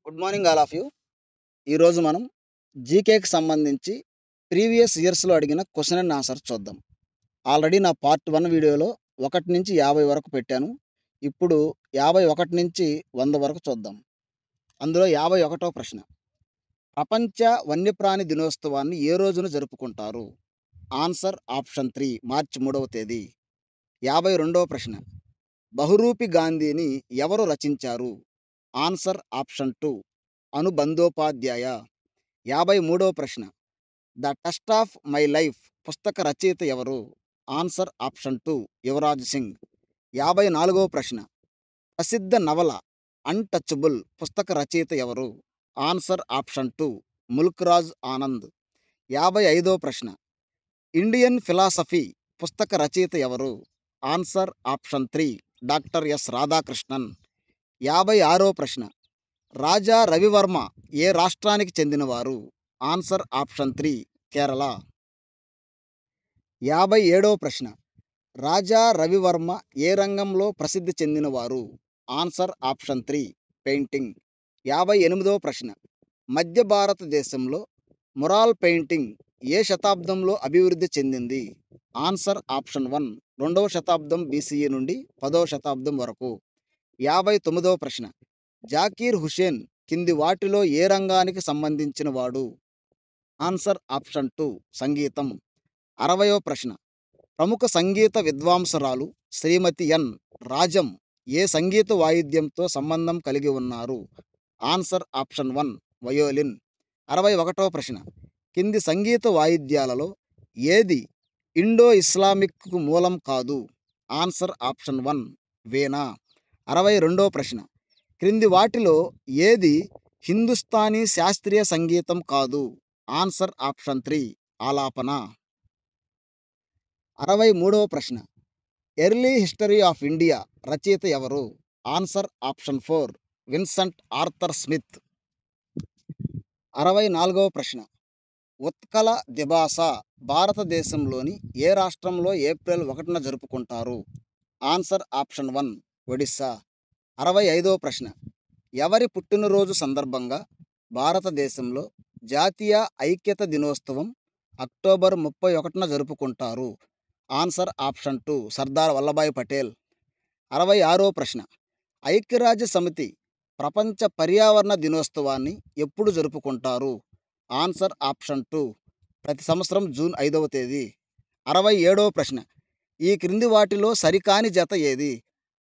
Good morning all of you. ఈరోజు మనం జీకేకి సంబంధించి ప్రీవియస్ ఇయర్స్లో అడిగిన క్వశ్చన్ అండ్ ఆన్సర్ చూద్దాం. ఆల్రెడీ నా పార్ట్ 1 వీడియోలో 1 నుంచి 50 వరకు పెట్టాను. ఇప్పుడు 51 నుంచి 100 వరకు చూద్దాం. అందులో 51వ ప్రశ్న. ప్రపంచ వన్యప్రాణి దినోత్సవాన్ని ఏ రోజున జరుపుకుంటారు? ఆన్సర్ ఆప్షన్ 3 మార్చి 3వ తేదీ. 52వ ప్రశ్న. బహురూపి గాంధీని ఎవరు రచించారు? ఆన్సర్ ఆప్షన్ 2 అనుబంధోపాధ్యాయ. 53వ ప్రశ్న. The test of my life పుస్తక రచయిత ఎవరు? Answer option 2 Yuvraj Singh. 54వ ప్రశ్న. ప్రసిద్ధ నవల అన్టచబుల్ పుస్తక రచయిత ఎవరు? Answer option 2 Mulk Raj Anand. 55వ ప్రశ్న. ఇండియన్ ఫిలాసఫీ పుస్తక రచయిత ఎవరు? Answer option 3 doctor S Radhakrishnan. 56వ ప్రశ్న. రాజా రవివర్మ ఏ రాష్ట్రానికి చెందినవారు? Answer option 3 Kerala. 57వ ప్రశ్న. రాజా రవివర్మ ఏ రంగంలో ప్రసిద్ధి చెందినవారు? Answer option 3 painting. 58వ ప్రశ్న. మధ్య భారతదేశంలో మురాల్ పెయింటింగ్ ఏ శతాబ్దంలో అభివృద్ధి చెందింది? ఆన్సర్ ఆప్షన్ 1 2వ శతాబ్దం బీసీఈ నుండి 10వ శతాబ్దం వరకు. 59వ ప్రశ్న. జాకీర్ హుసేన్ కింది వాటిలో ఏ రంగానికి సంబంధించిన వాడు? ఆన్సర్ ఆప్షన్ 2 సంగీతం. 60వ ప్రశ్న. ప్రముఖ సంగీత విద్వాంసురాలు శ్రీమతి ఎన్ రాజం ఏ సంగీత వాయిద్యంతో సంబంధం కలిగి ఉన్నారు? Answer option 1 violin. 61వ ప్రశ్న. కింది సంగీత వాయిద్యాలలో ఏది ఇండో ఇస్లామిక్కు మూలం కాదు? ఆన్సర్ ఆప్షన్ 1 వీణా. 62వ ప్రశ్న. క్రింది వాటిలో ఏది హిందుస్థానీ శాస్త్రీయ సంగీతం కాదు? ఆన్సర్ ఆప్షన్ 3 ఆలాపన. 63వ ప్రశ్న. ఎర్లీ హిస్టరీ ఆఫ్ ఇండియా రచయిత ఎవరు? Answer option 4 Vincent Arthur Smith. 64వ ప్రశ్న. ఉత్కల దిబాస భారతదేశంలోని ఏ రాష్ట్రంలో ఏప్రిల్ 1న జరుపుకుంటారు? Answer option 1 Odisha. 65వ ప్రశ్న. ఎవరి పుట్టినరోజు సందర్భంగా భారతదేశంలో జాతీయ ఐక్యత దినోత్సవం అక్టోబర్ 31న జరుపుకుంటారు? Answer option 2 Sardar Vallabhbhai Patel. 66వ ప్రశ్న. ఐక్యరాజ్య సమితి ప్రపంచ పర్యావరణ దినోత్సవాన్ని ఎప్పుడు జరుపుకుంటారు? ఆన్సర్ ఆప్షన్ 2 ప్రతి సంవత్సరం జూన్ 5వ తేదీ. 67వ ప్రశ్న. ఈ క్రింది వాటిలో సరికాని జత ఏది?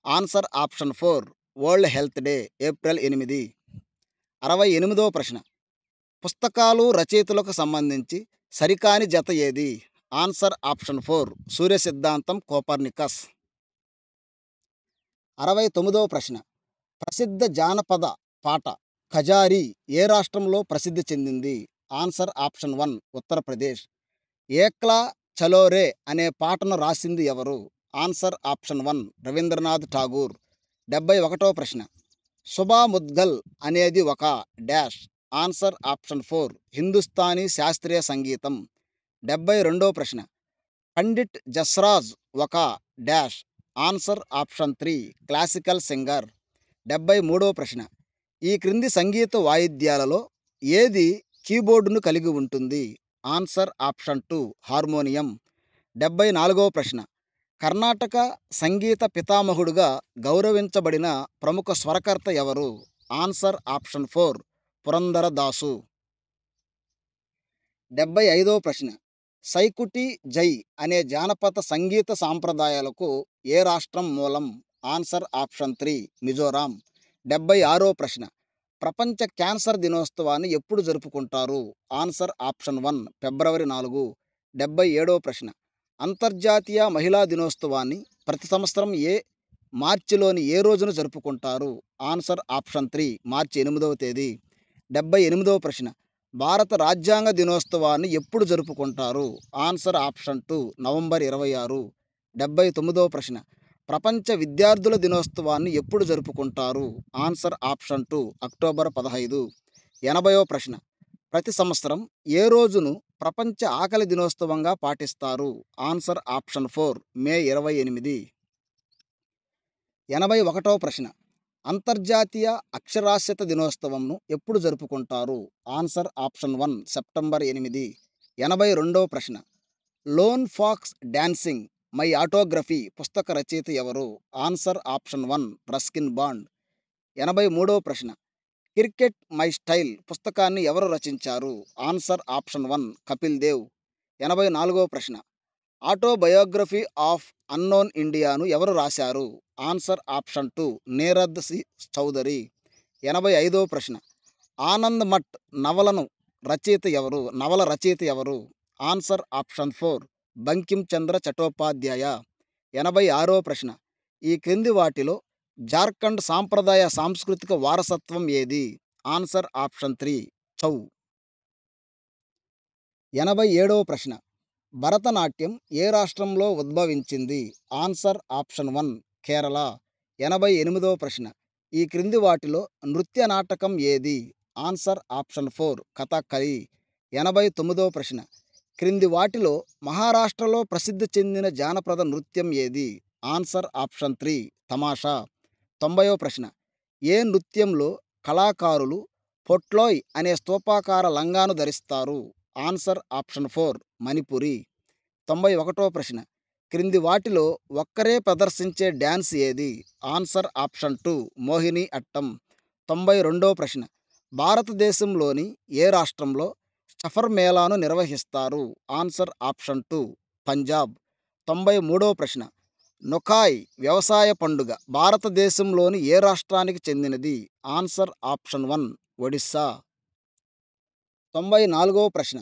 Answer option 4 world health day April 8. 68వ ప్రశ్న. పుస్తకాలు రచయితలకు సంబంధించి సరికాని జత ఏది? ఆన్సర్ ఆప్షన్ 4 సూర్య సిద్ధాంతం కోపర్నికస్. 69వ ప్రశ్న. ప్రసిద్ధ జానపద పాట ఖజారీ ఏ రాష్ట్రంలో ప్రసిద్ధి చెందింది? Answer option 1 Uttar Pradesh. ఏక్లా చలో రే అనే పాటను రాసింది ఎవరు? Answer option 1 Rabindranath Tagore. 71వ ప్రశ్న. సుబా ముద్గల్ అనేది ఒక డాష్? ఆన్సర్ ఆప్షన్ 4 హిందుస్థానీ శాస్త్రీయ సంగీతం. 72వ ప్రశ్న. పండిట్ జస్రాజ్ ఒక dash? Answer option 3 classical singer. 73వ ప్రశ్న. ఈ క్రింది సంగీత వాయిద్యాలలో ఏది కీబోర్డును కలిగి ఉంటుంది? Answer option 2 harmonium. 74వ ప్రశ్న. కర్ణాటక సంగీత పితామహుడుగా గౌరవించబడిన ప్రముఖ స్వరకర్త ఎవరు? Answer option 4 Purandaradasu. 75వ ప్రశ్న. సైకుటి జై అనే జానపద సంగీత సాంప్రదాయాలకు ఏ రాష్ట్రం మూలం? Answer option 3 Mizoram. 76వ ప్రశ్న. ప్రపంచ క్యాన్సర్ దినోత్సవాన్ని ఎప్పుడు జరుపుకుంటారు? ఆన్సర్ ఆప్షన్ 1 ఫిబ్రవరి 4. 77వ ప్రశ్న. అంతర్జాతీయ మహిళా దినోత్సవాన్ని ప్రతి సంవత్సరం మార్చిలోని ఏ రోజున జరుపుకుంటారు? ఆన్సర్ ఆప్షన్ 3 మార్చి 8వ తేదీ. 78వ ప్రశ్న. భారత రాజ్యాంగ దినోత్సవాన్ని ఎప్పుడు జరుపుకుంటారు? Answer option 2 November 26. 79వ ప్రశ్న. ప్రపంచ విద్యార్థుల దినోత్సవాన్ని ఎప్పుడు జరుపుకుంటారు? Answer option 2 October 15. 80వ ప్రశ్న. ప్రతి సంవత్సరం ఏ రోజును ప్రపంచ ఆకలి దినోత్సవంగా పాటిస్తారు? ఆన్సర్ ఆప్షన్ 4 మే 28. 81వ ప్రశ్న. అంతర్జాతీయ అక్షరాస్యత దినోత్సవంను ఎప్పుడు జరుపుకుంటారు? Answer option 1 September 8. 82వ ప్రశ్న. Lone fox dancing my autobiography పుస్తక రచయిత ఎవరు? Answer option 1 Ruskin Bond. 83వ ప్రశ్న. క్రికెట్ మై స్టైల్ పుస్తకాన్ని ఎవరు రచించారు? Answer option 1 Kapil Dev. 84వ ప్రశ్న. ఆటోబయోగ్రఫీ ఆఫ్ అన్నోన్ ఇండియాను ఎవరు రాశారు? Answer option 2 Nirad C Chaudhuri. 85వ ప్రశ్న. ఆనంద్ మఠ్ నవల రచయిత ఎవరు? Answer option 4 Bankim Chandra Chattopadhyay. 86వ ప్రశ్న. ఈ క్రింది వాటిలో జార్ఖండ్ సాంప్రదాయ సాంస్కృతిక వారసత్వం ఏది? Answer option 3 Chhau. 87వ ప్రశ్న. భరతనాట్యం ఏ రాష్ట్రంలో ఉద్భవించింది? Answer option 1 Kerala. 88వ ప్రశ్న. ఈ క్రింది వాటిలో నృత్య నాటకం ఏది? Answer option 4 Kathakali. 89వ ప్రశ్న. క్రింది వాటిలో మహారాష్ట్రలో ప్రసిద్ధి చెందిన జానపద నృత్యం ఏది? ఆన్సర్ ఆప్షన్ 3 తమాషా. 90వ ప్రశ్న. ఏ నృత్యంలో కళాకారులు పొట్లోయ్ అనే స్తూపాకార లంగాను ధరిస్తారు? Answer option 4 Manipuri. 91వ ప్రశ్న. క్రింది వాటిలో ఒక్కరే ప్రదర్శించే డ్యాన్స్ ఏది? Answer option 2 Mohiniyattam. 92వ ప్రశ్న. భారతదేశంలోని ఏ రాష్ట్రంలో సఫర్ మేళాను నిర్వహిస్తారు? Answer option 2 Punjab. 93వ ప్రశ్న. నుకాయ్ వ్యవసాయ పండుగ భారతదేశంలోని ఏ రాష్ట్రానికి చెందినది? Answer option 1 Odisha. 94వ ప్రశ్న.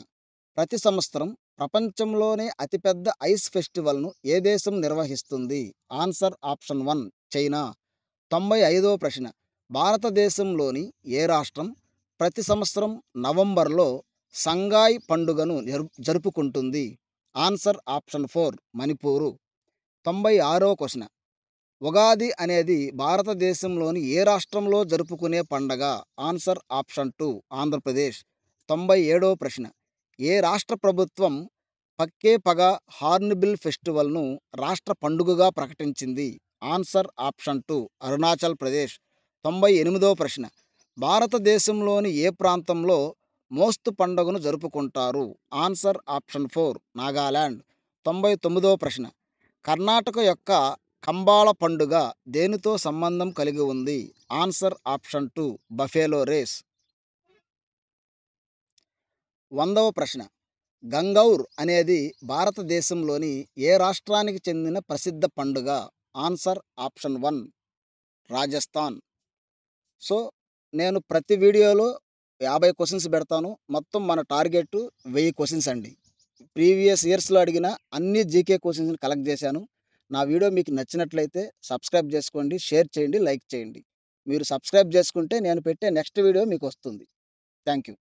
ప్రతి సంవత్సరం ప్రపంచంలోనే అతిపెద్ద ఐస్ ఫెస్టివల్ను ఏ దేశం నిర్వహిస్తుంది? Answer option 1 China. 95వ ప్రశ్న. భారతదేశంలోని ఏ రాష్ట్రం ప్రతి సంవత్సరం నవంబర్లో సంగాయ్ పండుగను జరుపుకుంటుంది? Answer option 4 Manipur. 96వ క్వశ్చన్. ఉగాది అనేది భారతదేశంలోని ఏ రాష్ట్రంలో జరుపుకునే పండగ? Answer option 2 Andhra Pradesh. 97వ ప్రశ్న. ఏ రాష్ట్ర ప్రభుత్వం పక్కే పగ హార్న్బిల్ ఫెస్టివల్ను రాష్ట్ర పండుగగా ప్రకటించింది? Answer option 2 Arunachal Pradesh. 98వ ప్రశ్న. భారతదేశంలోని ఏ ప్రాంతంలో మోస్తు పండుగను జరుపుకుంటారు? Answer option 4 Nagaland. 99వ ప్రశ్న. కర్ణాటక యొక్క కంబాళ పండుగ దేనితో సంబంధం కలిగి ఉంది? ఆన్సర్ ఆప్షన్ 2 బఫేలో రేస్. 100వ ప్రశ్న. గంగౌర్ అనేది భారతదేశంలోని ఏ రాష్ట్రానికి చెందిన ప్రసిద్ధ పండుగ? Answer option 1 Rajasthan. సో నేను ప్రతి వీడియోలో 50 క్వశ్చన్స్ పెడతాను. మొత్తం మన టార్గెట్ 1000 క్వశ్చన్స్ అండి. ప్రీవియస్ ఇయర్స్లో అడిగిన అన్ని జీకే క్వశ్చన్స్ని కలెక్ట్ చేశాను. నా వీడియో మీకు నచ్చినట్లయితే సబ్స్క్రైబ్ చేసుకోండి, షేర్ చేయండి, లైక్ చేయండి. మీరు సబ్స్క్రైబ్ చేసుకుంటే నేను పెట్టే నెక్స్ట్ వీడియో మీకు వస్తుంది. Thank you.